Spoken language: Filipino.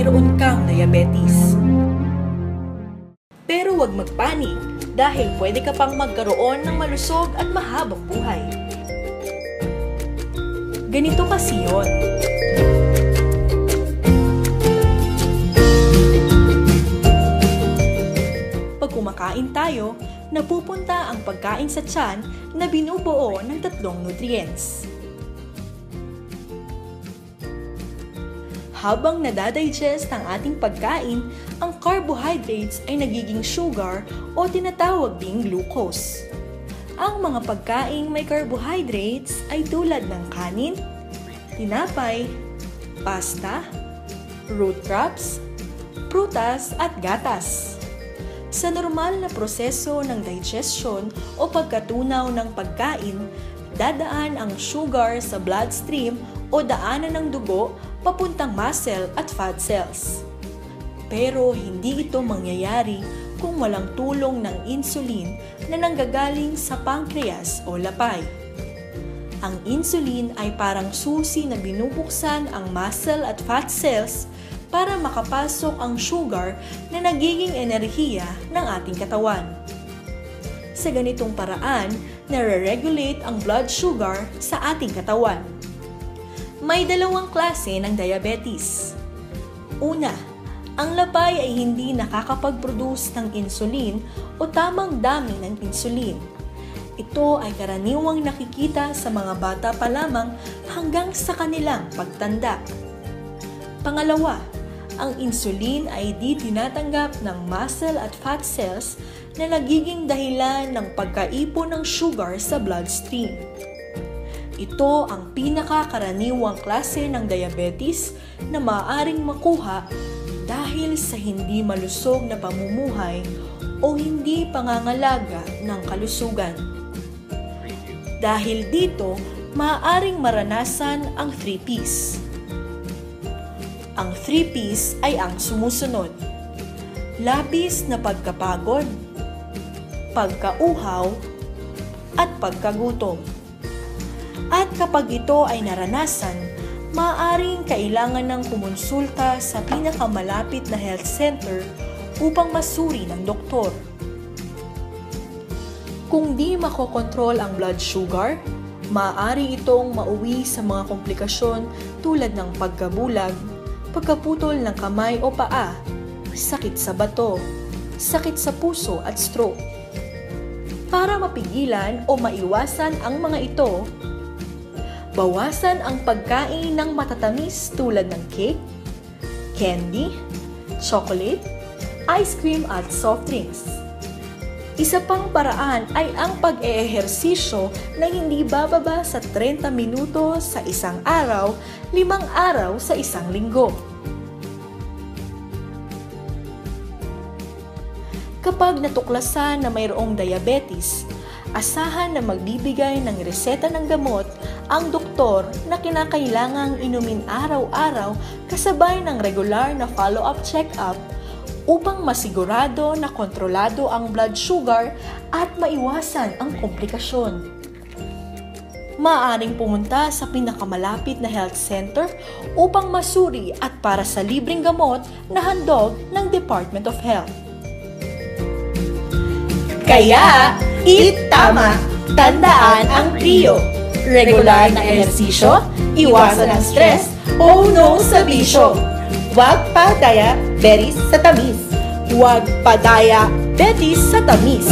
mayroon kang diabetes. Pero huwag magpanik dahil pwede ka pang magkaroon ng malusog at mahabang buhay. Ganito kasi yun. Pag kumakain tayo, napupunta ang pagkain sa tiyan na binubuo ng 3 nutrients. Habang nadadigest ang ating pagkain, ang carbohydrates ay nagiging sugar o tinatawag ding glucose. Ang mga pagkaing may carbohydrates ay tulad ng kanin, tinapay, pasta, root crops, prutas at gatas. Sa normal na proseso ng digestion o pagkatunaw ng pagkain, dadaan ang sugar sa bloodstream o daanan ng dugo papuntang muscle at fat cells. Pero hindi ito mangyayari kung walang tulong ng insulin na nanggagaling sa pancreas o lapay. Ang insulin ay parang susi na binubuksan ang muscle at fat cells para makapasok ang sugar na nagiging enerhiya ng ating katawan. Sa ganitong paraan, nare-regulate ang blood sugar sa ating katawan. May 2 klase ng diabetes. Una, ang lapay ay hindi nakakapag-produce ng insulin o tamang dami ng insulin. Ito ay karaniwang nakikita sa mga bata pa lamang hanggang sa kanilang pagtanda. Pangalawa, ang insulin ay di tinatanggap ng muscle at fat cells na nagiging dahilan ng pagkaipon ng sugar sa bloodstream. Ito ang pinakakaraniwang klase ng diabetes na maaaring makuha dahil sa hindi malusog na pamumuhay o hindi pangangalaga ng kalusugan. Dahil dito, maaaring maranasan ang 3 Ps. Ang 3 Ps ay ang sumusunod: labis na pagkapagod, pagkauhaw, at pagkagutom. At kapag ito ay naranasan, maaaring kailangan ng kumonsulta sa pinakamalapit na health center upang masuri ng doktor. Kung di makokontrol ang blood sugar, maaari itong mauwi sa mga komplikasyon tulad ng pagkabulag, pagkaputol ng kamay o paa, sakit sa bato, sakit sa puso at stroke. Para mapigilan o maiwasan ang mga ito, bawasan ang pagkain ng matatamis tulad ng cake, candy, chocolate, ice cream at soft drinks. Isa pang paraan ay ang pag-eehersisyo na hindi bababa sa 30 minuto sa isang araw, 5 araw sa isang linggo. Kapag natuklasan na mayroong diabetes, asahan na magbibigay ng reseta ng gamot ang doktor na kinakailangang inumin araw-araw kasabay ng regular na follow-up check-up upang masigurado na kontrolado ang blood sugar at maiwasan ang komplikasyon. Maaaring pumunta sa pinakamalapit na health center upang masuri at para sa libreng gamot na handog ng Department of Health. Kaya, eat tama, tandaan ang trio. Regular na ehersisyo, iwasan ang stress, o no sa bisyo. Huwag pa diabetes sa tamis. Huwag pa diabetes sa tamis.